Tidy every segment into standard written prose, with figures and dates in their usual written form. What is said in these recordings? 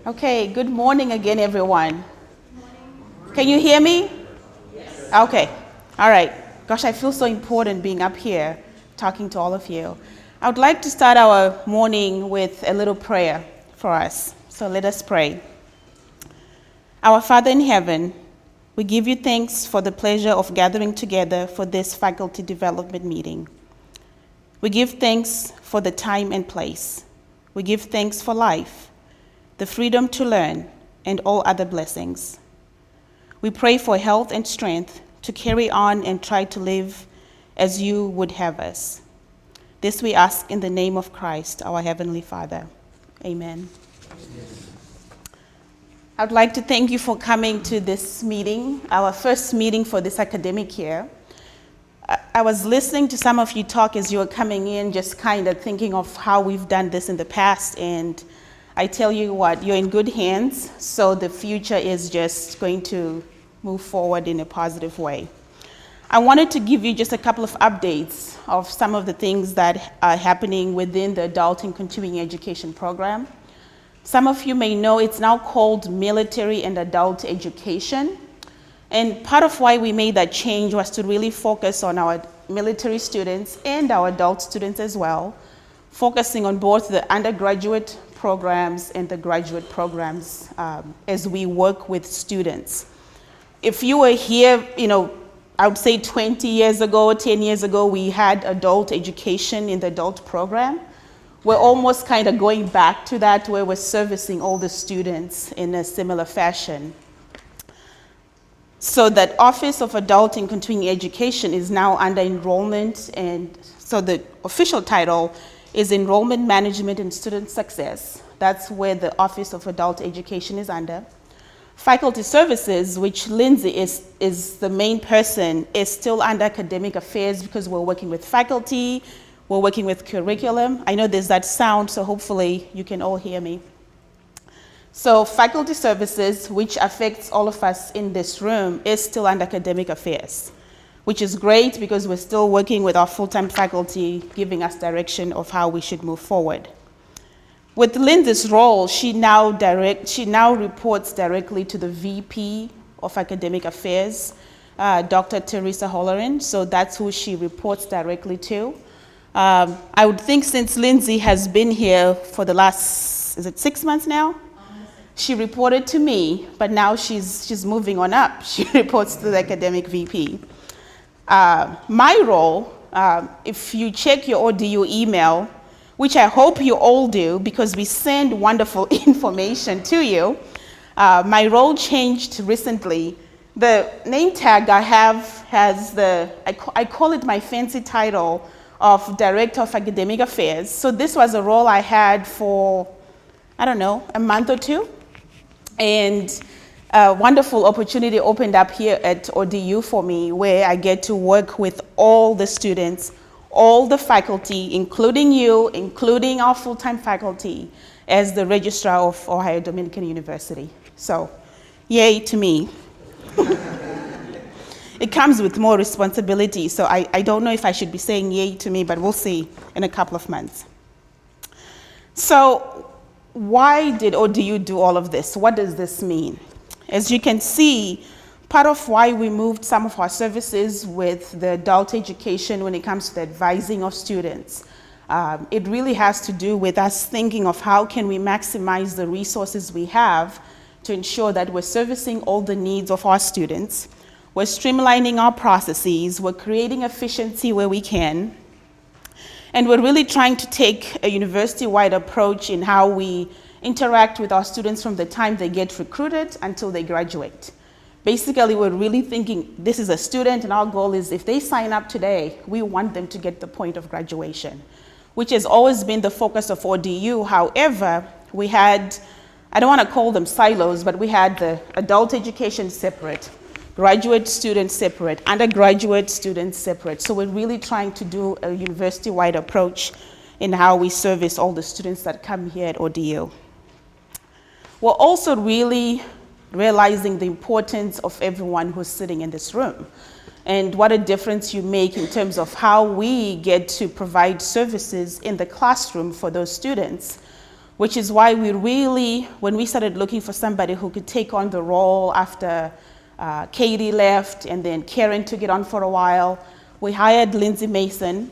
Okay, good morning again, everyone. Can you hear me? Yes. Okay, all right. Gosh, I feel so important being up here talking to all of you. I would like to start our morning with a little prayer for us. So let us pray. Our Father in heaven, we give you thanks for the pleasure of gathering together for this faculty development meeting. We give thanks for the time and place. We give thanks for life, the freedom to learn, and all other blessings. We pray for health and strength to carry on and try to live as you would have us. This we ask in the name of Christ, our Heavenly Father. Amen. I'd like to thank you for coming to this meeting, our first meeting for this academic year. I was listening to some of you talk as you were coming in, just kind of thinking of how we've done this in the past, and I tell you what, you're in good hands, so the future is just going to move forward in a positive way. I wanted to give you just a couple of updates of some of the things that are happening within the Adult and Continuing Education program. Some of you may know it's now called Military and Adult Education. And part of why we made that change was to really focus on our military students and our adult students as well, focusing on both the undergraduate programs and the graduate programs as we work with students. If you were here, I would say 20 years ago, 10 years ago, we had adult education in the adult program. We're almost kind of going back to that, where we're servicing all the students in a similar fashion. So that Office of Adult and Continuing Education is now under enrollment, and so the official title is Enrollment Management and Student Success. That's where the Office of Adult Education is under. Faculty Services, which Lindsay is the main person, is still under Academic Affairs because we're working with faculty, we're working with curriculum. I know there's that sound, so hopefully you can all hear me. So Faculty Services, which affects all of us in this room, is still under Academic Affairs, which is great because we're still working with our full-time faculty, giving us direction of how we should move forward. With Linda's role, she now reports directly to the VP of Academic Affairs, Dr. Teresa Holleran, so that's who she reports directly to. I would think since Lindsay has been here for the last, is it 6 months now? She reported to me, but now she's moving on up. She reports to the Academic VP. My role, if you check your ODU email, which I hope you all do because we send wonderful information to you, my role changed recently. The name tag I have has I call it my fancy title of Director of Academic Affairs. So this was a role I had for, I don't know, a month or two. And a wonderful opportunity opened up here at ODU for me, where I get to work with all the students, all the faculty, including you, including our full-time faculty, as the Registrar of Ohio Dominican University. So, yay to me. It comes with more responsibility, so I don't know if I should be saying yay to me, but we'll see in a couple of months. So, why did ODU do all of this? What does this mean? As you can see, part of why we moved some of our services with the adult education when it comes to the advising of students, it really has to do with us thinking of how can we maximize the resources we have to ensure that we're servicing all the needs of our students, we're streamlining our processes, we're creating efficiency where we can, and we're really trying to take a university-wide approach in how we interact with our students from the time they get recruited until they graduate. Basically, we're really thinking this is a student, and our goal is if they sign up today, we want them to get the point of graduation, which has always been the focus of ODU. However, we had, I don't want to call them silos, but we had the adult education separate, graduate students separate, undergraduate students separate. So we're really trying to do a university-wide approach in how we service all the students that come here at ODU. We're also really realizing the importance of everyone who's sitting in this room and what a difference you make in terms of how we get to provide services in the classroom for those students which is why we really, when we started looking for somebody who could take on the role after Katie left and then Karen took it on for a while, we hired Lindsay Mason.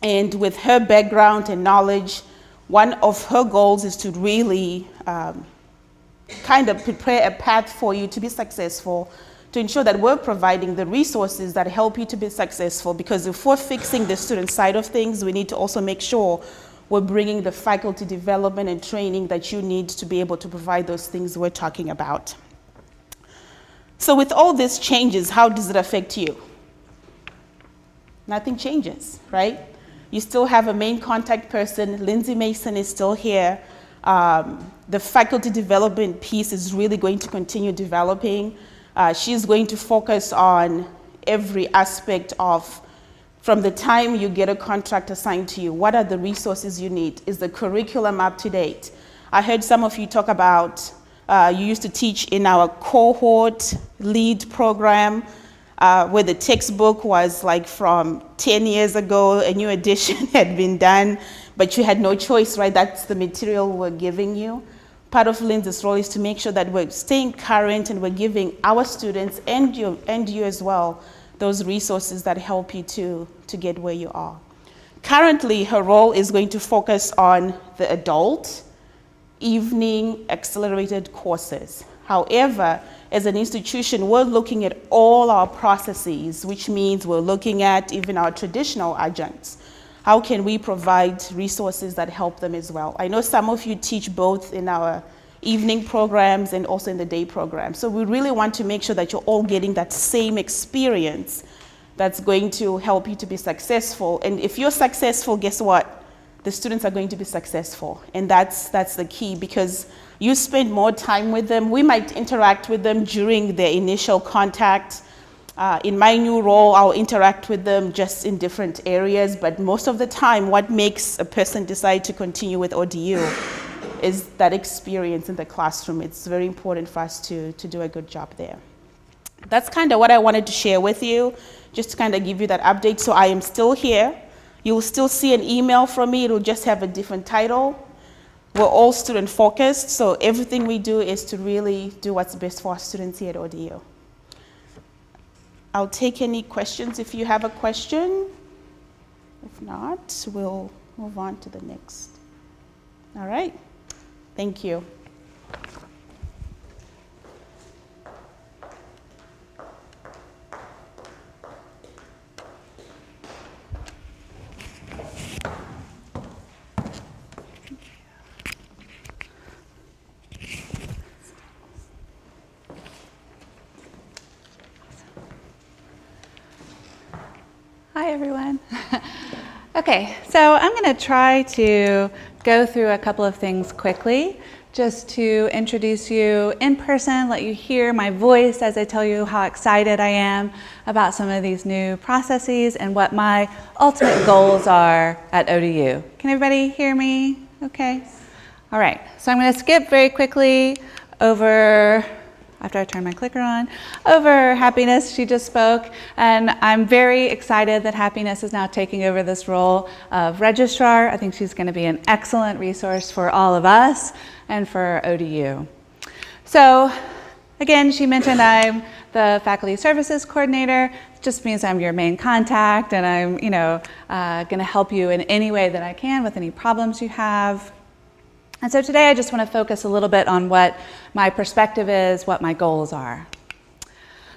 And with her background and knowledge, one of her goals is to really kind of prepare a path for you to be successful, to ensure that we're providing the resources that help you to be successful. Because if we're fixing the student side of things, we need to also make sure we're bringing the faculty development and training that you need to be able to provide those things we're talking about. So with all these changes, how does it affect you? Nothing changes, right? You still have a main contact person. Lindsay Mason is still here. The faculty development piece is really going to continue developing. She's going to focus on every aspect of, from the time you get a contract assigned to you, what are the resources you need? Is the curriculum up to date? I heard some of you talk about, you used to teach in our cohort lead program, where the textbook was like from 10 years ago, a new edition had been done, but you had no choice, right? That's the material we're giving you. Part of Lindsay's role is to make sure that we're staying current and we're giving our students and you as well those resources that help you to get where you are. Currently, her role is going to focus on the adult evening accelerated courses. However, as an institution, we're looking at all our processes, which means we're looking at even our traditional adjuncts. How can we provide resources that help them as well? I know some of you teach both in our evening programs and also in the day program. So we really want to make sure that you're all getting that same experience that's going to help you to be successful. And if you're successful, guess what? The students are going to be successful. And that's the key, because you spend more time with them. We might interact with them during their initial contact. In my new role, I'll interact with them just in different areas, but most of the time, what makes a person decide to continue with ODU is that experience in the classroom. It's very important for us to do a good job there. That's kind of what I wanted to share with you, just to kind of give you that update. So I am still here. You'll still see an email from me. It'll just have a different title. We're all student focused, so everything we do is to really do what's best for our students here at ODU. I'll take any questions if you have a question. If not, we'll move on to the next. All right. Thank you. Hi, everyone. Okay, so I'm going to try to go through a couple of things quickly, just to introduce you in person, let you hear my voice as I tell you how excited I am about some of these new processes and what my ultimate goals are at ODU. Can everybody hear me? Okay. All right, so I'm going to skip very quickly over, after I turn my clicker on, over Happiness. She just spoke, and I'm very excited that Happiness is now taking over this role of registrar. I think she's going to be an excellent resource for all of us and for ODU. So again, she mentioned I'm the faculty services coordinator. It just means I'm your main contact, and I'm going to help you in any way that I can with any problems you have. And so today I just want to focus a little bit on what my perspective is, what my goals are.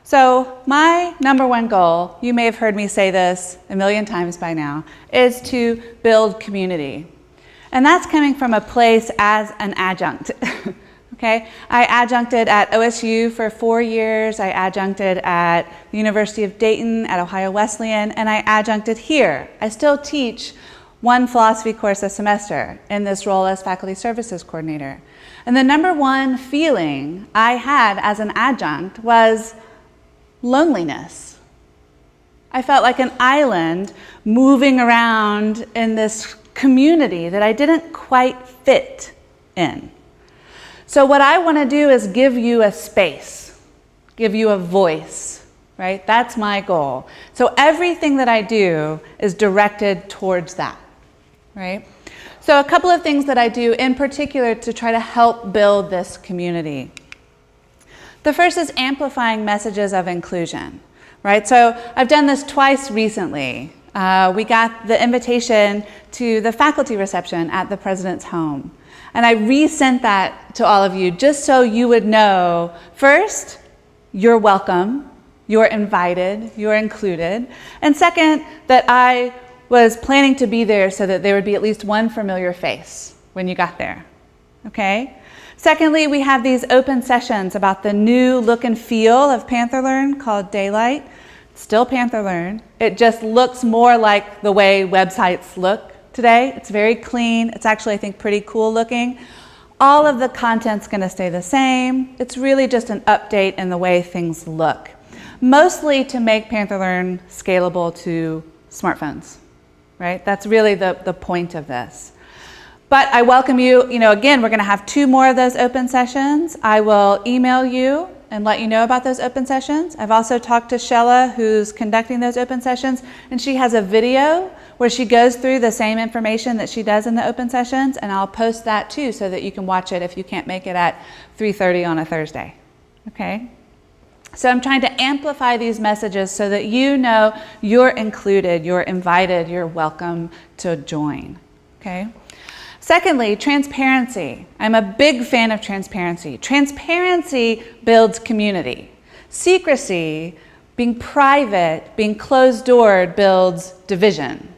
So my number one goal, you may have heard me say this a million times by now, is to build community. And that's coming from a place as an adjunct. Okay? I adjuncted at OSU for 4 years. I adjuncted at the University of Dayton, at Ohio Wesleyan, and I adjuncted here. I still teach one philosophy course a semester in this role as faculty services coordinator. And the number one feeling I had as an adjunct was loneliness. I felt like an island moving around in this community that I didn't quite fit in. So what I want to do is give you a space, give you a voice, right? That's my goal. So everything that I do is directed towards that. Right? So a couple of things that I do in particular to try to help build this community. The first is amplifying messages of inclusion, right? So I've done this twice recently. We got the invitation to the faculty reception at the president's home. And I resent that to all of you just so you would know, first, you're welcome, you're invited, you're included. And second, that I was planning to be there so that there would be at least one familiar face when you got there, okay? Secondly, we have these open sessions about the new look and feel of Panther Learn called Daylight. Still Panther Learn. It just looks more like the way websites look today. It's very clean. It's actually, I think, pretty cool looking. All of the content's going to stay the same. It's really just an update in the way things look, mostly to make Panther Learn scalable to smartphones, right? That's really the point of this. But I welcome you, again, we're going to have 2 more of those open sessions. I will email you and let you know about those open sessions. I've also talked to Shella, who's conducting those open sessions, and she has a video where she goes through the same information that she does in the open sessions, and I'll post that too so that you can watch it if you can't make it at 3:30 on a Thursday, okay? So I'm trying to amplify these messages so that you know you're included, you're invited, you're welcome to join, okay? Secondly, transparency. I'm a big fan of transparency. Transparency builds community. Secrecy, being private, being closed-doored, builds division,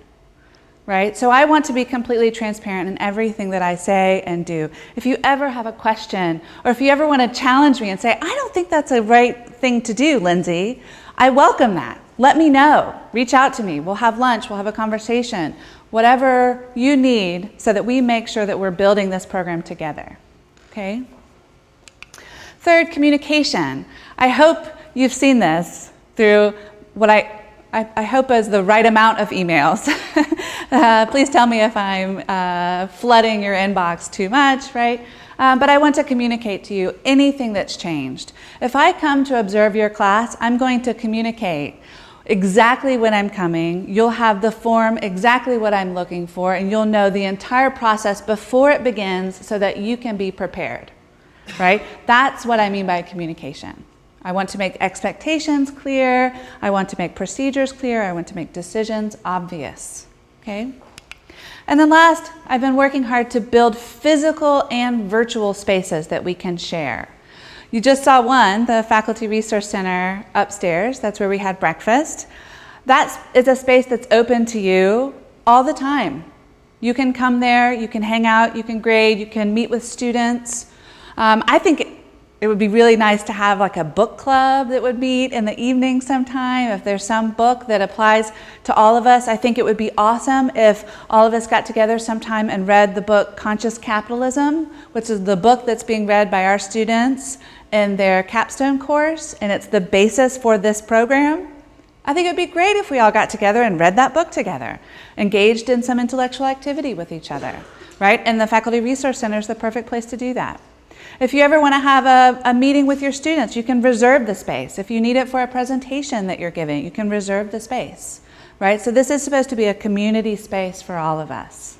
right? So I want to be completely transparent in everything that I say and do. If you ever have a question, or if you ever want to challenge me and say, I don't think that's a right thing to do, Lindsay, I welcome that. Let me know. Reach out to me. We'll have lunch. We'll have a conversation. Whatever you need so that we make sure that we're building this program together, okay? Third, communication. I hope you've seen this through what I hope is the right amount of emails. Please tell me if I'm flooding your inbox too much, right? But I want to communicate to you anything that's changed. If I come to observe your class, I'm going to communicate exactly when I'm coming. You'll have the form exactly what I'm looking for, and you'll know the entire process before it begins so that you can be prepared, right? That's what I mean by communication. I want to make expectations clear. I want to make procedures clear. I want to make decisions obvious, okay? And then last, I've been working hard to build physical and virtual spaces that we can share. You just saw one, the Faculty Resource Center upstairs. That's where we had breakfast. That is a space that's open to you all the time. You can come there, you can hang out, you can grade, you can meet with students. I think it would be really nice to have like a book club that would meet in the evening sometime. If there's some book that applies to all of us, I think it would be awesome if all of us got together sometime and read the book Conscious Capitalism, which is the book that's being read by our students in their capstone course, and it's the basis for this program. I think it would be great if we all got together and read that book together, engaged in some intellectual activity with each other, right? And the Faculty Resource Center is the perfect place to do that. If you ever want to have a meeting with your students, you can reserve the space. If you need it for a presentation that you're giving, you can reserve the space, right? So this is supposed to be a community space for all of us.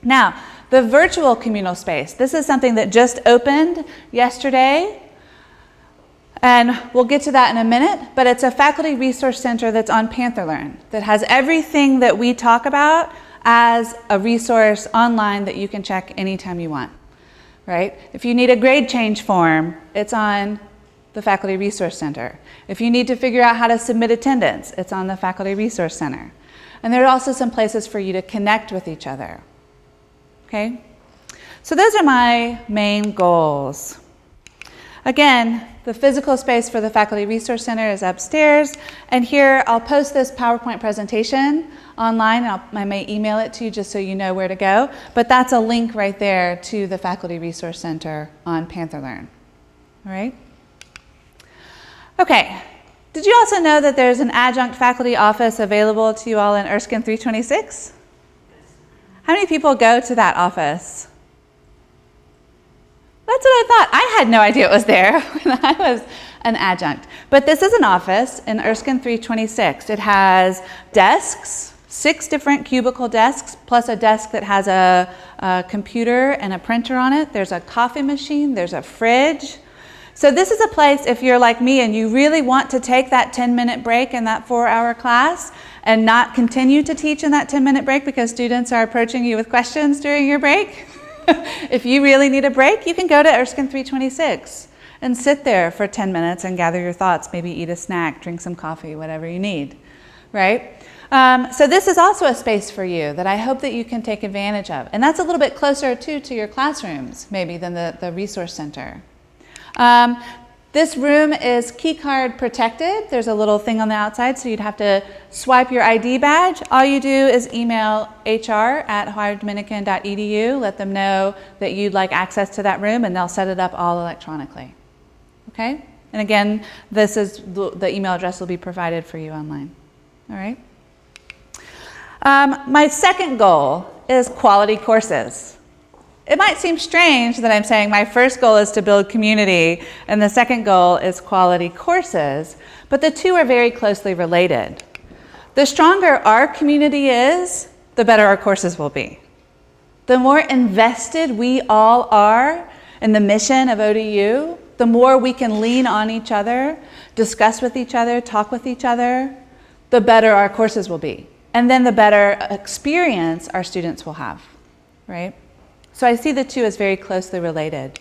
Now, the virtual communal space. This is something that just opened yesterday, and we'll get to that in a minute, but it's a faculty resource center that's on Panther Learn that has everything that we talk about as a resource online that you can check anytime you want, right? If you need a grade change form, it's on the Faculty Resource Center. If you need to figure out how to submit attendance, it's on the Faculty Resource Center. And there are also some places for you to connect with each other. Okay, so those are my main goals. Again, the physical space for the Faculty Resource Center is upstairs, and here I'll post this PowerPoint presentation online. I may email it to you just so you know where to go, but that's a link right there to the Faculty Resource Center on Panther Learn. All right? Okay, did you also know that there's an adjunct faculty office available to you all in Erskine 326? How many people go to that office? That's what I thought. I had no idea it was there when I was an adjunct. But this is an office in Erskine 326. It has desks, 6 different cubicle desks plus a desk that has a computer and a printer on it. There's a coffee machine, there's a fridge. So this is a place, if you're like me and you really want to take that 10-minute break in that 4-hour class and not continue to teach in that 10-minute break because students are approaching you with questions during your break. If you really need a break, you can go to Erskine 326 and sit there for 10 minutes and gather your thoughts, maybe eat a snack, drink some coffee, whatever you need, right? So this is also a space for you that I hope that you can take advantage of. And that's a little bit closer too to your classrooms maybe than the resource center. This room is key card protected. There's a little thing on the outside, so you'd have to swipe your ID badge. All you do is email hr@hawaiidominican.edu, let them know that you'd like access to that room, and they'll set it up all electronically. Okay? And again, this is the email address will be provided for you online. All right? My second goal is quality courses. It might seem strange that I'm saying my first goal is to build community and the second goal is quality courses, but the two are very closely related. The stronger our community is, the better our courses will be. The more invested we all are in the mission of ODU, the more we can lean on each other, discuss with each other, talk with each other, the better our courses will be. And then the better experience our students will have, right? So I see the two as very closely related.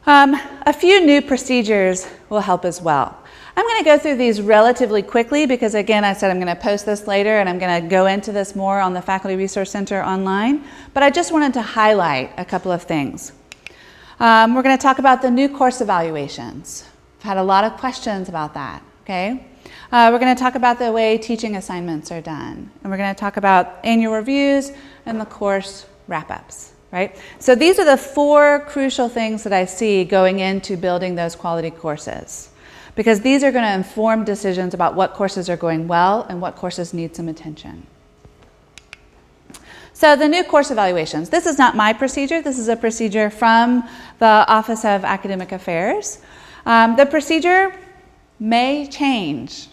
A few new procedures will help as well. I'm going to go through these relatively quickly because again, I said I'm going to post this later and I'm going to go into this more on the Faculty Resource Center online, but I just wanted to highlight a couple of things. We're going to talk about the new course evaluations. I've had a lot of questions about that, okay? We're going to talk about the way teaching assignments are done, and we're going to talk about annual reviews and the course wrap-ups. Right? So these are the 4 crucial things that I see going into building those quality courses, because these are going to inform decisions about what courses are going well and what courses need some attention. So the new course evaluations. This is not my procedure. This is a procedure from the Office of Academic Affairs. The procedure may change.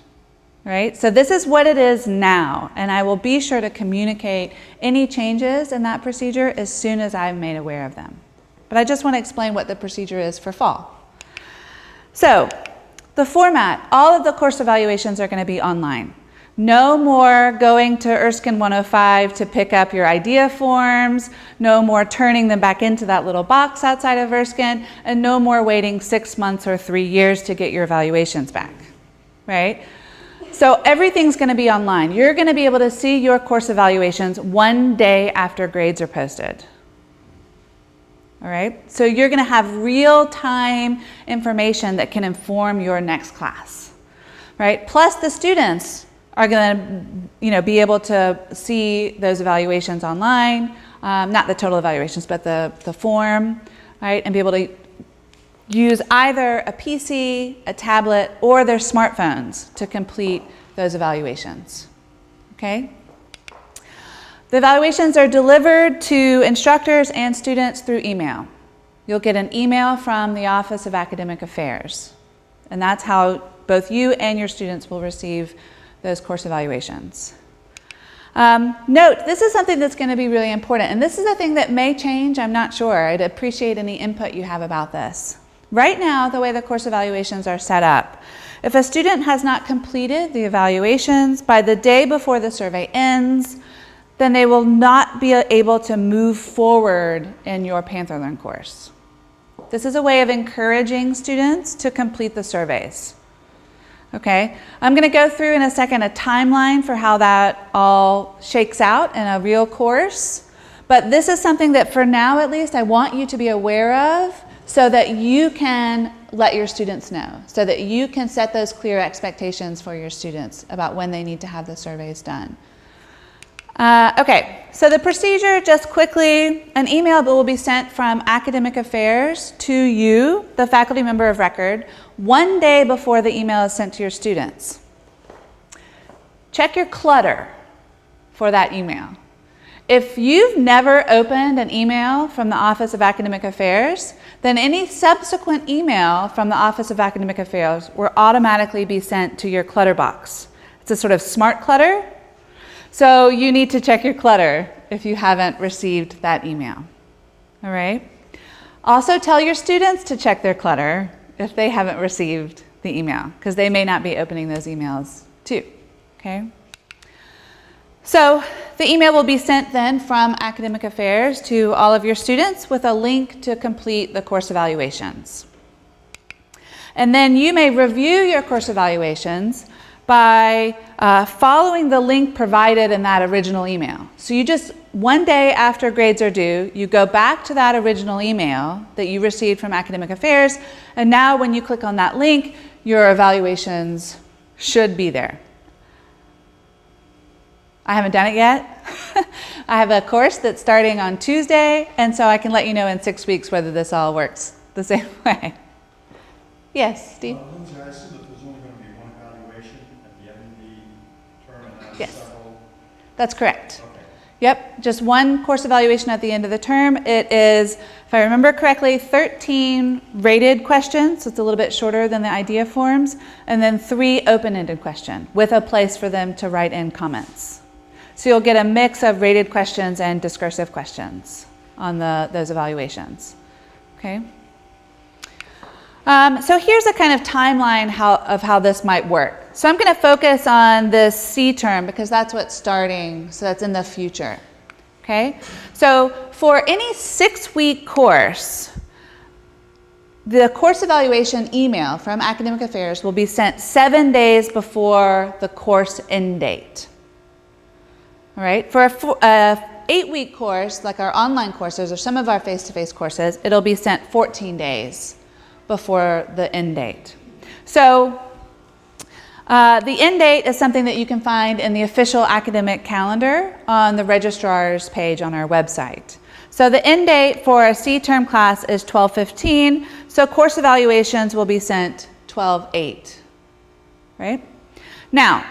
Right? So this is what it is now, and I will be sure to communicate any changes in that procedure as soon as I'm made aware of them. But I just want to explain what the procedure is for fall. So the format, all of the course evaluations are going to be online. No more going to Erskine 105 to pick up your idea forms, no more turning them back into that little box outside of Erskine, and no more waiting 6 months or 3 years to get your evaluations back, right? So everything's going to be online. You're going to be able to see your course evaluations 1 day after grades are posted. All right? So you're going to have real-time information that can inform your next class. Right? Plus the students are going to, be able to see those evaluations online, not the total evaluations, but the form, right? And be able to use either a PC, a tablet, or their smartphones to complete those evaluations, okay? The evaluations are delivered to instructors and students through email. You'll get an email from the Office of Academic Affairs, and that's how both you and your students will receive those course evaluations. Note, this is something that's going to be really important, and this is a thing that may change, I'm not sure. I'd appreciate any input you have about this. Right now, the way the course evaluations are set up, if a student has not completed the evaluations by the day before the survey ends, then they will not be able to move forward in your Panther Learn course. This is a way of encouraging students to complete the surveys. Okay, I'm going to go through in a second a timeline for how that all shakes out in a real course, but this is something that for now at least I want you to be aware of so that you can let your students know, so that you can set those clear expectations for your students about when they need to have the surveys done. Okay, so the procedure, just quickly, an email will be sent from Academic Affairs to you, the faculty member of record, 1 day before the email is sent to your students. Check your clutter for that email. If you've never opened an email from the Office of Academic Affairs, then any subsequent email from the Office of Academic Affairs will automatically be sent to your clutter box. It's a sort of smart clutter. So you need to check your clutter if you haven't received that email. All right? Also tell your students to check their clutter if they haven't received the email, because they may not be opening those emails too. Okay? So the email will be sent then from Academic Affairs to all of your students with a link to complete the course evaluations. And then you may review your course evaluations by following the link provided in that original email. So you just, one day after grades are due, you go back to that original email that you received from Academic Affairs, and now when you click on that link, your evaluations should be there. I haven't done it yet. I have a course that's starting on Tuesday, and so I can let you know in 6 weeks whether this all works the same way. Yes, Steve? Lindsay, I assume that there's only going to be one evaluation at the end of the term and not Yes. several? That's correct. Okay. Yep, just one course evaluation at the end of the term. It is, if I remember correctly, 13 rated questions, so it's a little bit shorter than the idea forms, and then 3 open-ended questions with a place for them to write in comments. So you'll get a mix of rated questions and discursive questions on those evaluations. Okay. So here's a kind of timeline of how this might work. So I'm going to focus on this C term because that's what's starting, so that's in the future. Okay. So for any 6-week course, the course evaluation email from Academic Affairs will be sent 7 days before the course end date. All right, for a 8-week course, like our online courses or some of our face-to-face courses, it'll be sent 14 days before the end date. So the end date is something that you can find in the official academic calendar on the registrar's page on our website. So the end date for a C term class is 12/15, so course evaluations will be sent 12/8, right? Now,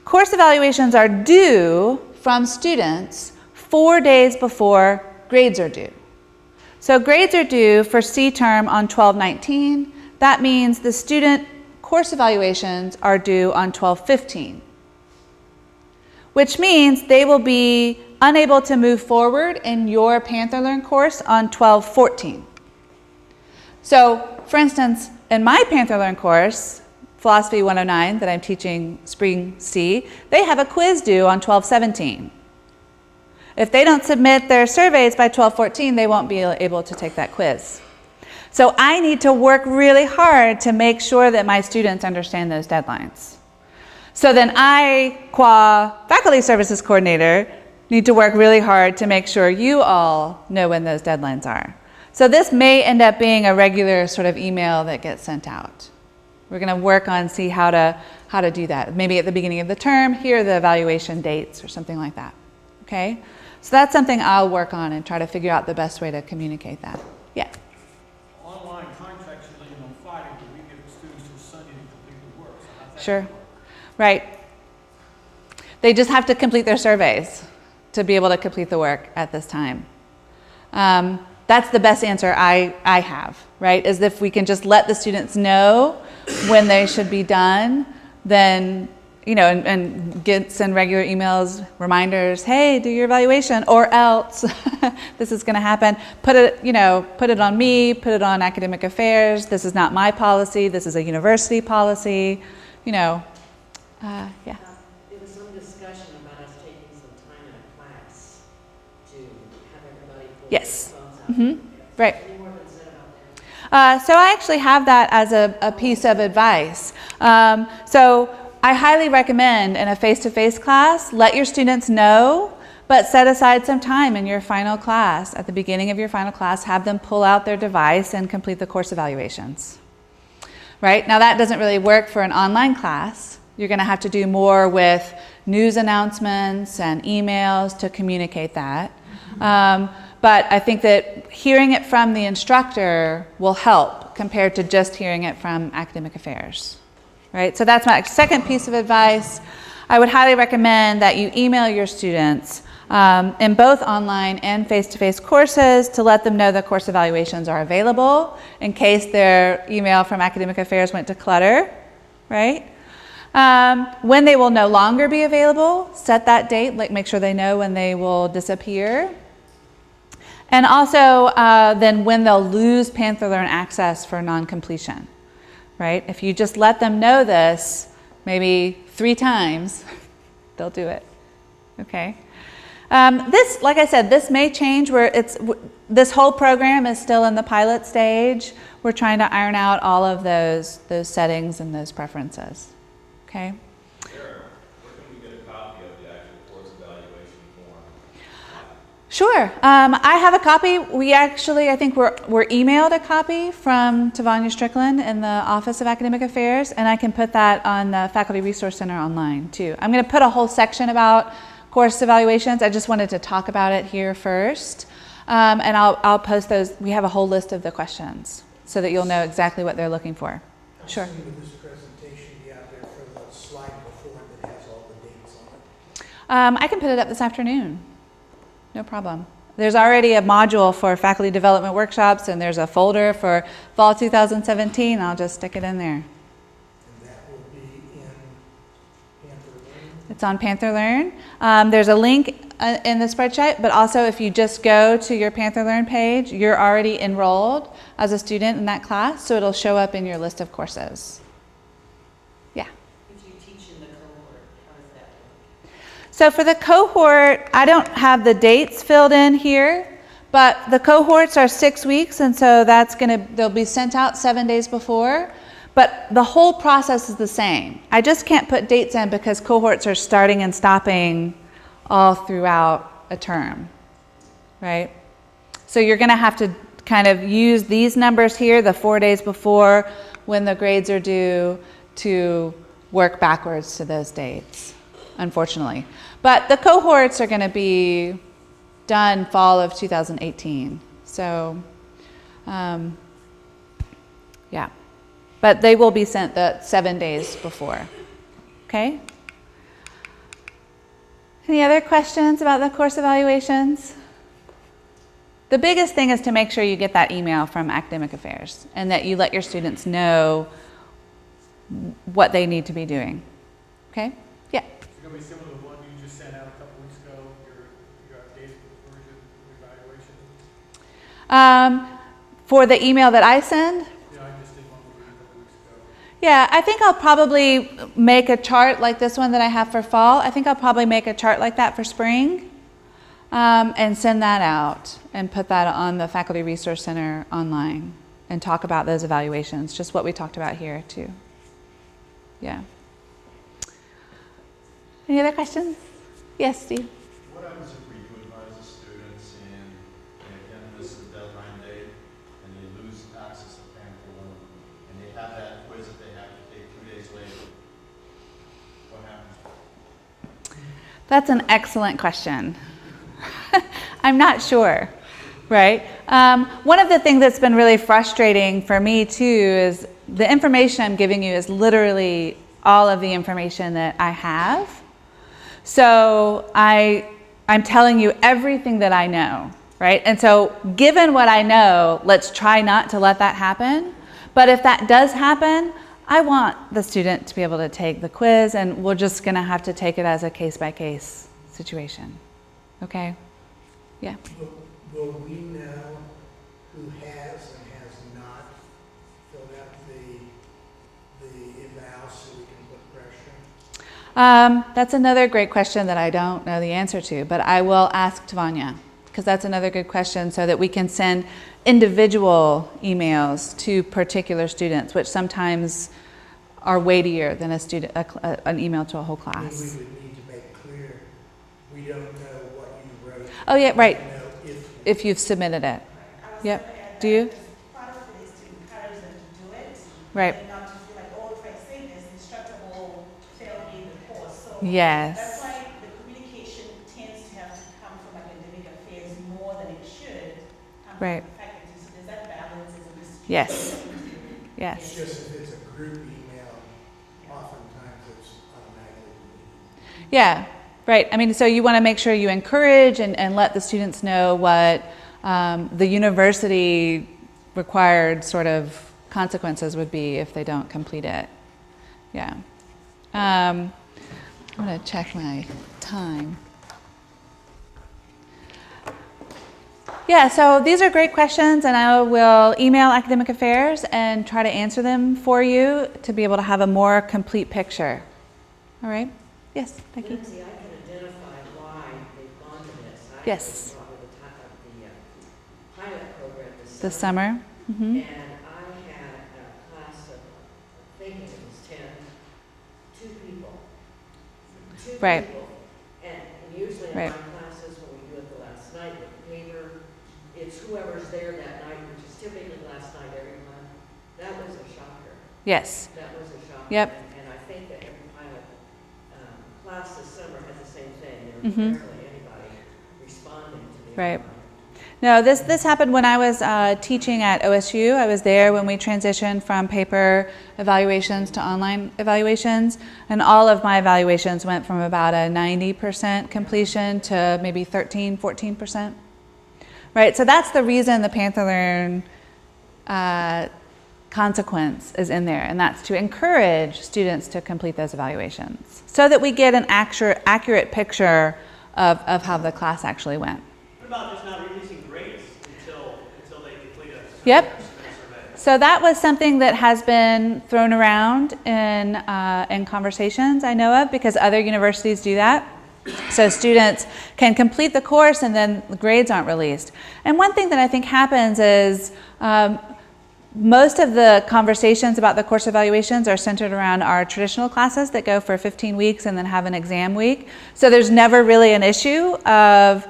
course evaluations are due from students 4 days before grades are due. So grades are due for C term on 12/19. That means the student course evaluations are due on 12/15, which means they will be unable to move forward in your Panther Learn course on 12/14. So, for instance, in my Panther Learn course, Philosophy 109 that I'm teaching Spring C, they have a quiz due on 12/17. If they don't submit their surveys by 12/14, they won't be able to take that quiz. So I need to work really hard to make sure that my students understand those deadlines. So then I, qua faculty services coordinator, need to work really hard to make sure you all know when those deadlines are. So this may end up being a regular sort of email that gets sent out. We're going to work on see how to do that. Maybe at the beginning of the term, here are the evaluation dates or something like that. Okay? So that's something I'll work on and try to figure out the best way to communicate that. Yeah? Online contracts you let you know Friday, but we give students till Sunday to complete the work. So how's that Sure. work? Right. They just have to complete their surveys to be able to complete the work at this time. That's the best answer I have, right? Is if we can just let the students know when they should be done, then, you know, and send regular emails, reminders, hey, do your evaluation, or else this is going to happen. Put it on me, put it on Academic Affairs. This is not my policy. This is a university policy. Yeah. There was some discussion about us taking some time in a class to have everybody pull Yes. their phones out. Mm-hmm. Right. Any more been said about that? So I actually have that as a piece of advice. So I highly recommend in a face-to-face class, let your students know, but set aside some time in your final class. At the beginning of your final class, have them pull out their device and complete the course evaluations. Right? Now that doesn't really work for an online class. You're going to have to do more with news announcements and emails to communicate that. But I think that hearing it from the instructor will help compared to just hearing it from Academic Affairs. Right? So that's my second piece of advice. I would highly recommend that you email your students in both online and face-to-face courses to let them know the course evaluations are available in case their email from Academic Affairs went to clutter, right? When they will no longer be available, set that date, like make sure they know when they will disappear. And also then when they'll lose Panther Learn access for non-completion, right? If you just let them know this, maybe 3 times, they'll do it, okay? This, like I said, this may change where this whole program is still in the pilot stage. We're trying to iron out all of those settings and those preferences, okay? Sarah, where can we get a copy of the actual course evaluation form? Sure. I have a copy. We actually, I think we're emailed a copy from Tavania Strickland in the Office of Academic Affairs, and I can put that on the Faculty Resource Center online too. I'm going to put a whole section about course evaluations. I just wanted to talk about it here first, and I'll post those. We have a whole list of the questions so that you'll know exactly what they're looking for. Sure. Would this presentation be out there for the slide before that has all the dates on it? I can put it up this afternoon. No problem. There's already a module for faculty development workshops, and there's a folder for fall 2017. I'll just stick it in there. And that will be in Panther Learn? It's on Panther Learn. There's a link in the spreadsheet, but also if you just go to your Panther Learn page, you're already enrolled as a student in that class, so it'll show up in your list of courses. Yeah. If you teach in the cohort, how does that work? So for the cohort, I don't have the dates filled in here, but the cohorts are 6 weeks, and so they'll be sent out 7 days before. But the whole process is the same. I just can't put dates in because cohorts are starting and stopping all throughout a term, right? So you're going to have to kind of use these numbers here, the 4 days before when the grades are due, to work backwards to those dates, unfortunately. But the cohorts are going to be done fall of 2018. So, yeah. But they will be sent the 7 days before. Okay? Any other questions about the course evaluations? The biggest thing is to make sure you get that email from Academic Affairs and that you let your students know what they need to be doing. Okay? Yeah. It's going to be similar to the one you just sent out a couple weeks ago, your updated version of evaluation? For the email that I send? Yeah, I just did one for you a couple weeks ago. Yeah, I think I'll probably make a chart like this one that I have for fall. I think I'll probably make a chart like that for spring and send that out and put that on the Faculty Resource Center online and talk about those evaluations, just what we talked about here too. Yeah. Any other questions? Yes, Steve? What happens if we do advise the students and again, this is the deadline date, and they lose access to Panther Learn, and they have that quiz that they have to take 2 days later? What happens? That's an excellent question. I'm not sure, right? One of the things that's been really frustrating for me too is the information I'm giving you is literally all of the information that I have. So I'm telling you everything that I know, right? And so given what I know, let's try not to let that happen. But if that does happen, I want the student to be able to take the quiz, and we're just going to have to take it as a case-by-case situation. Okay? Yeah. Will we know who has and has not filled out the eval so we can put pressure? That's another great question that I don't know the answer to, but I will ask Tavania, because that's another good question, so that we can send individual emails to particular students, which sometimes are weightier than an email to a whole We class. would need to make clear, we don't know what you wrote. Oh yeah, right. We know If you've submitted it. Yep. Do you? Part of it is to encourage them to do it. Right. And not to feel like, oh, if I say this, the instructor will fail me in the course. So that's Yes. why the communication tends to have to come from academic affairs more than it should come Right. from the faculty. So there's that balance as a district. Yes. it's Yes. just if it's a group email, oftentimes it's automatically deleted. Yeah. Right. I mean, so you want to make sure you encourage and let the students know what the university required sort of consequences would be if they don't complete it. Yeah. I'm going to check my time. Yeah, so these are great questions, and I will email Academic Affairs and try to answer them for you to be able to have a more complete picture. All right? Yes, Becky? Lindsay, I can identify why they've gone to this. Yes. I was involved with the pilot program This summer? Mm-hmm. And I had a class of, I think it was 2 people. 2 Right. people. And usually in Right. my classes, when we do it the last night with the paper, it's whoever's there that night, which is typically last night every month. That was a shocker. Yes. That was a shocker. Yep. And I think that every pilot class this summer has the same thing. Mhm. There's barely anybody responding to the Right. online. No, this happened when I was teaching at OSU. I was there when we transitioned from paper evaluations to online evaluations, and all of my evaluations went from about a 90% completion to maybe 13, 14%. Right, so that's the reason the Panther Learn consequence is in there, and that's to encourage students to complete those evaluations so that we get an accurate picture of how the class actually went. What about just not releasing grades until they complete a Yep. survey? So that was something that has been thrown around in conversations I know of, because other universities do that. So students can complete the course and then the grades aren't released. And one thing that I think happens is most of the conversations about the course evaluations are centered around our traditional classes that go for 15 weeks and then have an exam week. So there's never really an issue of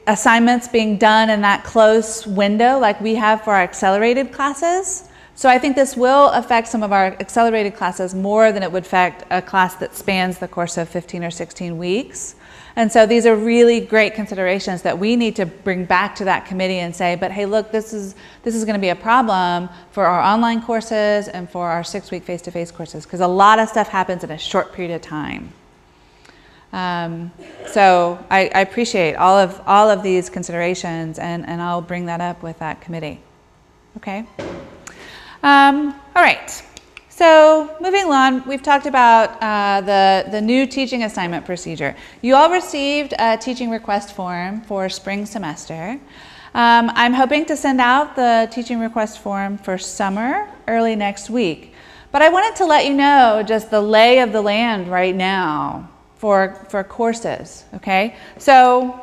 assignments being done in that close window like we have for our accelerated classes. So I think this will affect some of our accelerated classes more than it would affect a class that spans the course of 15 or 16 weeks. And so these are really great considerations that we need to bring back to that committee and say, but hey, look, this is going to be a problem for our online courses and for our 6-week face-to-face courses, because a lot of stuff happens in a short period of time. So I appreciate all of these considerations, and I'll bring that up with that committee. Okay. All right. So moving along, we've talked about the new teaching assignment procedure. You all received a teaching request form for spring semester. I'm hoping to send out the teaching request form for summer early next week. But I wanted to let you know just the lay of the land right now for courses, okay? So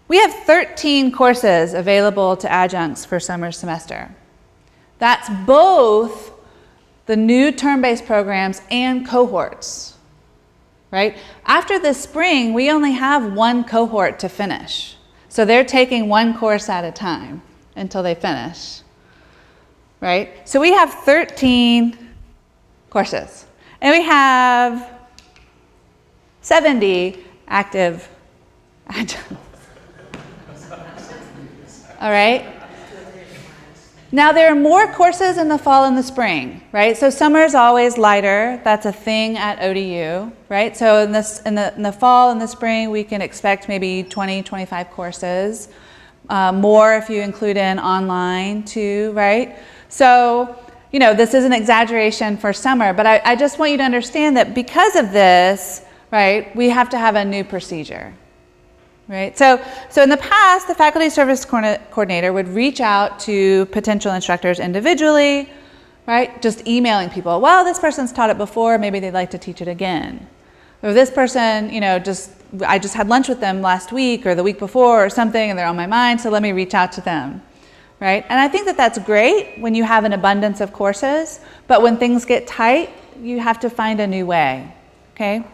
we have 13 courses available to adjuncts for summer semester. That's both the new term-based programs and cohorts, right? After this spring, we only have 1 cohort to finish. So they're taking 1 course at a time until they finish, right? So we have 13 courses, and we have 70 active adjuncts. All right? Now, there are more courses in the fall and the spring, right? So summer is always lighter. That's a thing at ODU, right? So in the fall and the spring, we can expect maybe 20, 25 courses. More if you include in online too, right? So, you know, this is an exaggeration for summer, but I just want you to understand that because of this, right, we have to have a new procedure. Right? So in the past, the faculty service coordinator would reach out to potential instructors individually, right? Just emailing people, well, this person's taught it before, maybe they'd like to teach it again. Or this person, you know, I just had lunch with them last week or the week before or something, and they're on my mind, so let me reach out to them, right? And I think that that's great when you have an abundance of courses, but when things get tight, you have to find a new way, okay?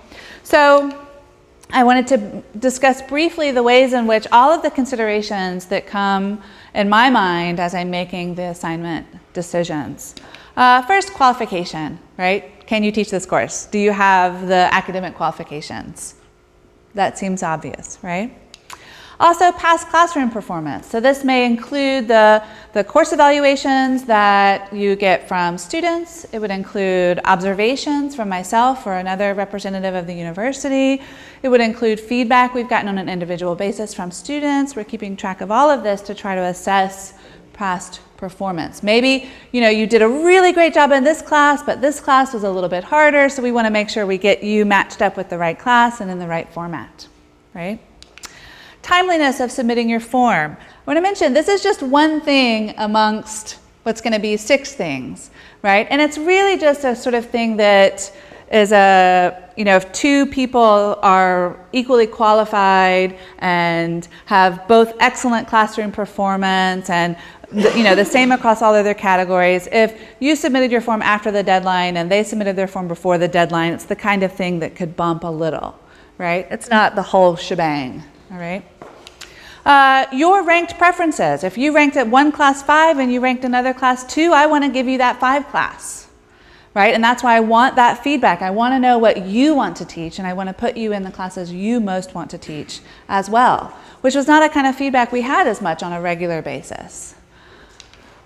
So I wanted to discuss briefly the ways in which all of the considerations that come in my mind as I'm making the assignment decisions. First, qualification, right? Can you teach this course? Do you have the academic qualifications? That seems obvious, right? Also, past classroom performance. So this may include the course evaluations that you get from students. It would include observations from myself or another representative of the university. It would include feedback we've gotten on an individual basis from students. We're keeping track of all of this to try to assess past performance. Maybe, you did a really great job in this class, but this class was a little bit harder, so we want to make sure we get you matched up with the right class and in the right format, right? Timeliness of submitting your form. I want to mention this is just one thing amongst what's going to be 6 things, right? And it's really just a sort of thing that is if 2 people are equally qualified and have both excellent classroom performance and the same across all other categories, if you submitted your form after the deadline and they submitted their form before the deadline, it's the kind of thing that could bump a little, right? It's not the whole shebang, all right? Your ranked preferences. If you ranked at one class 5 and you ranked another class 2, I want to give you that 5 class. Right? And that's why I want that feedback. I want to know what you want to teach, and I want to put you in the classes you most want to teach as well, which was not a kind of feedback we had as much on a regular basis.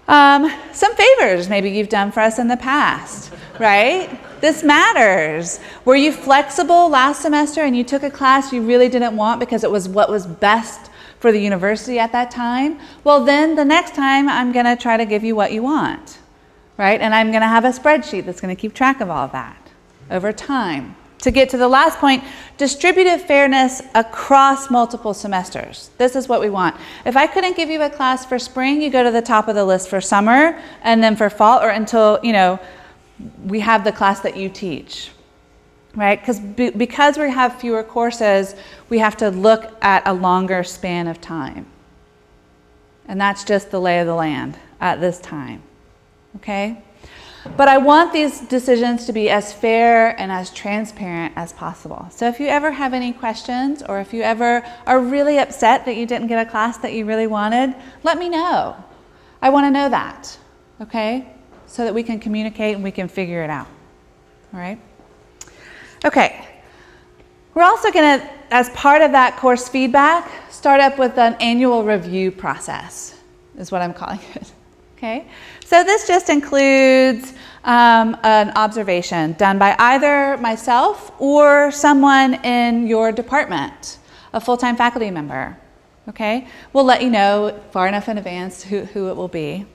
Some favors maybe you've done for us in the past, right? This matters. Were you flexible last semester and you took a class you really didn't want because it was what was best for the university at that time? Well, then the next time I'm going to try to give you what you want. Right? And I'm going to have a spreadsheet that's going to keep track of all of that over time. To get to the last point, distributive fairness across multiple semesters. This is what we want. If I couldn't give you a class for spring, you go to the top of the list for summer, and then for fall, or until, we have the class that you teach. Right? Because we have fewer courses, we have to look at a longer span of time. And that's just the lay of the land at this time. Okay? But I want these decisions to be as fair and as transparent as possible. So if you ever have any questions, or if you ever are really upset that you didn't get a class that you really wanted, let me know. I want to know that, okay? So that we can communicate and we can figure it out. All right? Okay. We're also going to, as part of that course feedback, start up with an annual review process, is what I'm calling it. Okay, so this just includes an observation done by either myself or someone in your department, a full-time faculty member. Okay, we'll let you know far enough in advance who it will be.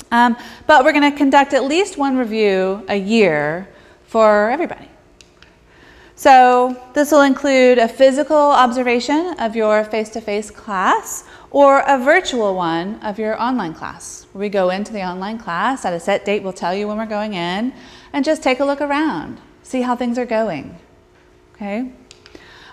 But we're going to conduct at least one review a year for everybody. So this will include a physical observation of your face-to-face class or a virtual one of your online class. We go into the online class at a set date. We'll tell you when we're going in and just take a look around, see how things are going. Okay.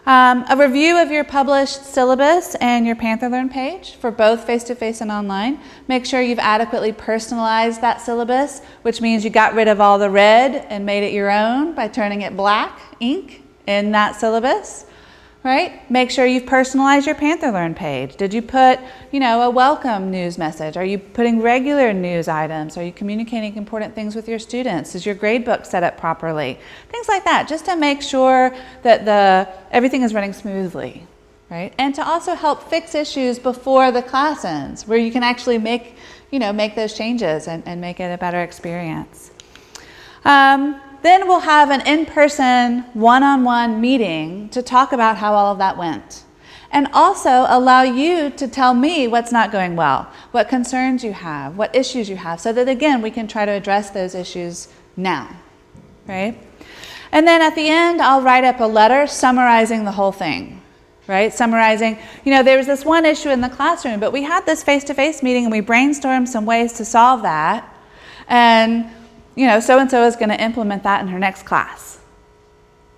A review of your published syllabus and your Panther Learn page for both face-to-face and online. Make sure you've adequately personalized that syllabus, which means you got rid of all the red and made it your own by turning it black ink in that syllabus. Right? Make sure you've personalized your Panther Learn page. Did you put, a welcome news message? Are you putting regular news items? Are you communicating important things with your students? Is your gradebook set up properly? Things like that, just to make sure that everything is running smoothly, right? And to also help fix issues before the class ends, where you can actually make those changes and make it a better experience. Then we'll have an in-person, one-on-one meeting to talk about how all of that went. And also allow you to tell me what's not going well, what concerns you have, what issues you have, so that, again, we can try to address those issues now, right? And then at the end, I'll write up a letter summarizing the whole thing, right? Summarizing, there was this one issue in the classroom, but we had this face-to-face meeting and we brainstormed some ways to solve that. And so-and-so is going to implement that in her next class,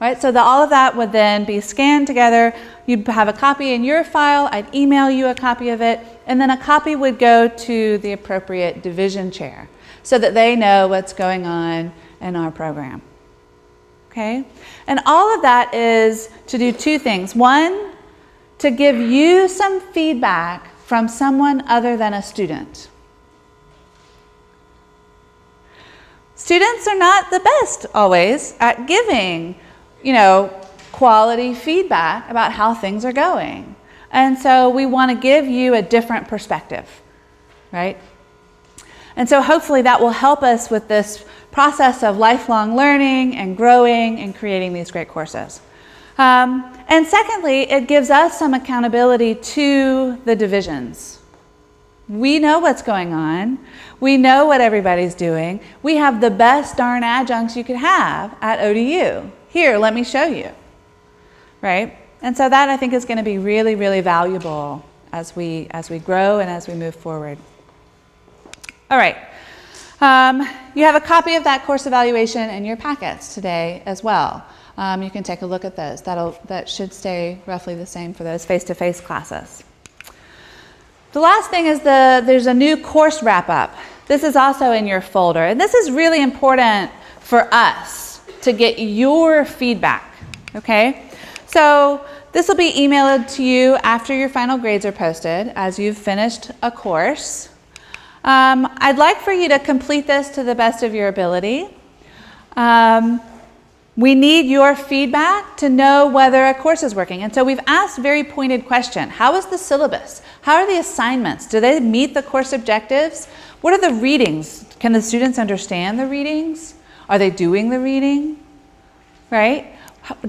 right? So all of that would then be scanned together. You'd have a copy in your file. I'd email you a copy of it. And then a copy would go to the appropriate division chair so that they know what's going on in our program, okay? And all of that is to do 2 things. One, to give you some feedback from someone other than a student. Students are not the best always at giving, quality feedback about how things are going. And so we want to give you a different perspective, right? And so hopefully that will help us with this process of lifelong learning and growing and creating these great courses. And secondly, it gives us some accountability to the divisions, We know what's going on. We know what everybody's doing. We have the best darn adjuncts you could have at ODU. Here, let me show you, right? And so that I think is going to be really, really valuable as we grow and as we move forward. All right. You have a copy of that course evaluation in your packets today as well. You can take a look at those. That should stay roughly the same for those face-to-face classes. The last thing is there's a new course wrap-up. This is also in your folder. And this is really important for us to get your feedback, okay? So this will be emailed to you after your final grades are posted as you've finished a course. I'd like for you to complete this to the best of your ability. We need your feedback to know whether a course is working. And so we've asked a very pointed question. How is the syllabus? How are the assignments? Do they meet the course objectives? What are the readings? Can the students understand the readings? Are they doing the reading? Right?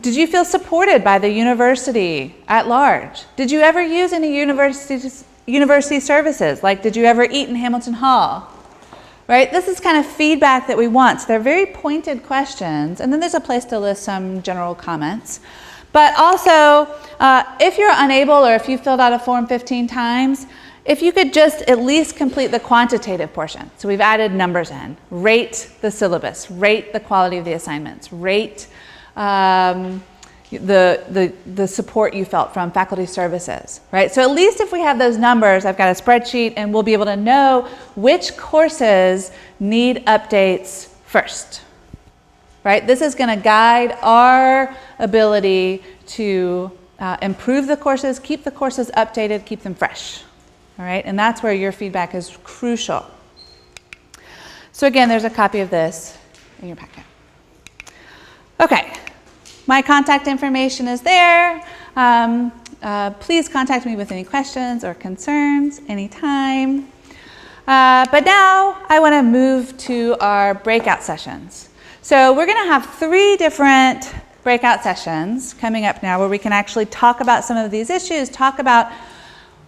Did you feel supported by the university at large? Did you ever use any university services? Like, did you ever eat in Hamilton Hall? Right? This is kind of feedback that we want. So they're very pointed questions. And then there's a place to list some general comments. But also, if you're unable or if you filled out a form 15 times, if you could just at least complete the quantitative portion. So we've added numbers in. Rate the syllabus. Rate the quality of the assignments. Rate the support you felt from faculty services, right? So at least if we have those numbers, I've got a spreadsheet and we'll be able to know which courses need updates first, right? This is going to guide our ability to improve the courses, keep the courses updated, keep them fresh, all right? And that's where your feedback is crucial. So again, there's a copy of this in your packet. Okay. My contact information is there. Please contact me with any questions or concerns anytime. But now I want to move to our breakout sessions. So we're going to have 3 different breakout sessions coming up now where we can actually talk about some of these issues, talk about,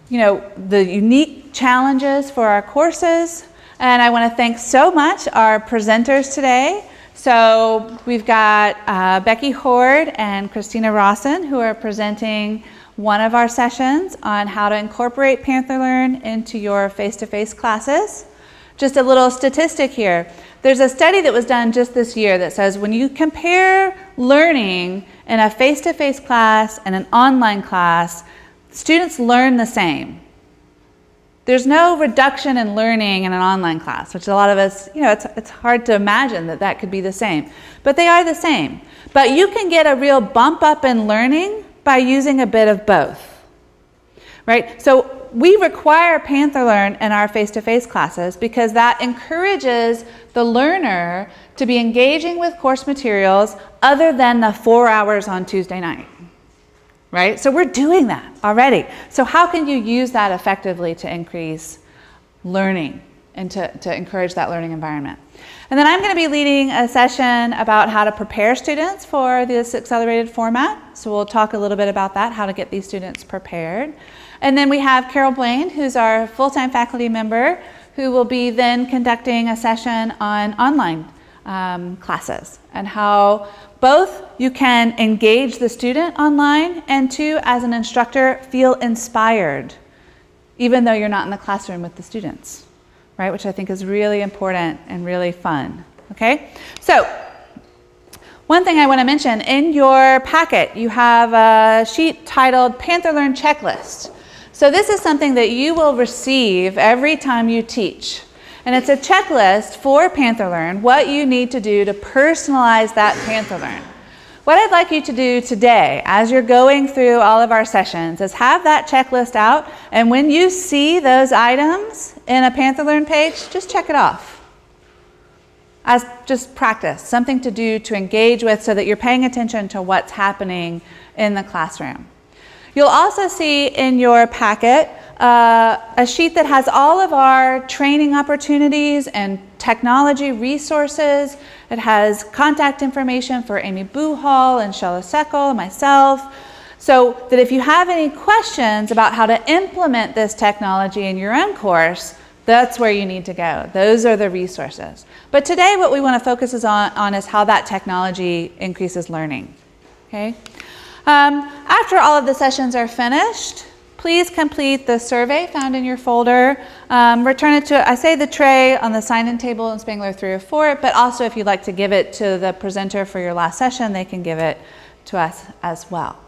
you know, the unique challenges for our courses. And I want to thank so much our presenters today. So we've got Becky Horde and Christina Rawson who are presenting one of our sessions on how to incorporate Panther Learn into your face-to-face classes. Just a little statistic here. There's a study that was done just this year that says when you compare learning in a face-to-face class and an online class, students learn the same. There's no reduction in learning in an online class, which a lot of us, you know, it's hard to imagine that that could be the same. But they are the same. But you can get a real bump up in learning by using a bit of both, right? So we require Panther Learn in our face-to-face classes because that encourages the learner to be engaging with course materials other than the 4 hours on Tuesday night. Right? So we're doing that already. So how can you use that effectively to increase learning and to encourage that learning environment? And then I'm going to be leading a session about how to prepare students for this accelerated format. So we'll talk a little bit about that, how to get these students prepared. And then we have Carol Blaine, who's our full-time faculty member, who will be then conducting a session on online classes and how both you can engage the student online and 2, as an instructor, feel inspired even though you're not in the classroom with the students, right? Which I think is really important and really fun, okay? So one thing I want to mention, in your packet you have a sheet titled Panther Learn Checklist. So this is something that you will receive every time you teach. And it's a checklist for Panther Learn, what you need to do to personalize that Panther Learn. What I'd like you to do today, as you're going through all of our sessions, is have that checklist out, and when you see those items in a Panther Learn page, just check it off. As just practice, something to do to engage with so that you're paying attention to what's happening in the classroom. You'll also see in your packet a sheet that has all of our training opportunities and technology resources. It has contact information for Amy Buhal and Shella Seckel and myself. so that if you have any questions about how to implement this technology in your own course, that's where you need to go. Those are the resources. But today what we want to focus on is how that technology increases learning. Okay? After all of the sessions are finished, please complete the survey found in your folder. Return it to, I say the tray on the sign-in table in Spangler 3 or 4, but also if you'd like to give it to the presenter for your last session, they can give it to us as well.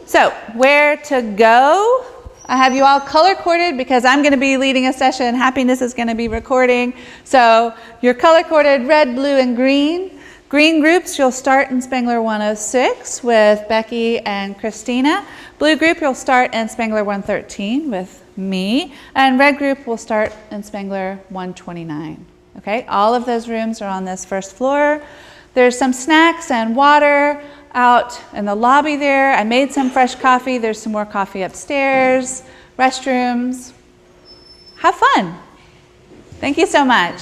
So, where to go? I have you all color-coded because I'm going to be leading a session. Happiness is going to be recording. So, you're color-coded red, blue, and green. Green groups, you'll start in Spangler 106 with Becky and Christina. Blue group, you'll start in Spangler 113 with me. And red group will start in Spangler 129. Okay, all of those rooms are on this first floor. There's some snacks and water out in the lobby there. I made some fresh coffee. There's some more coffee upstairs. Restrooms. Have fun. Thank you so much.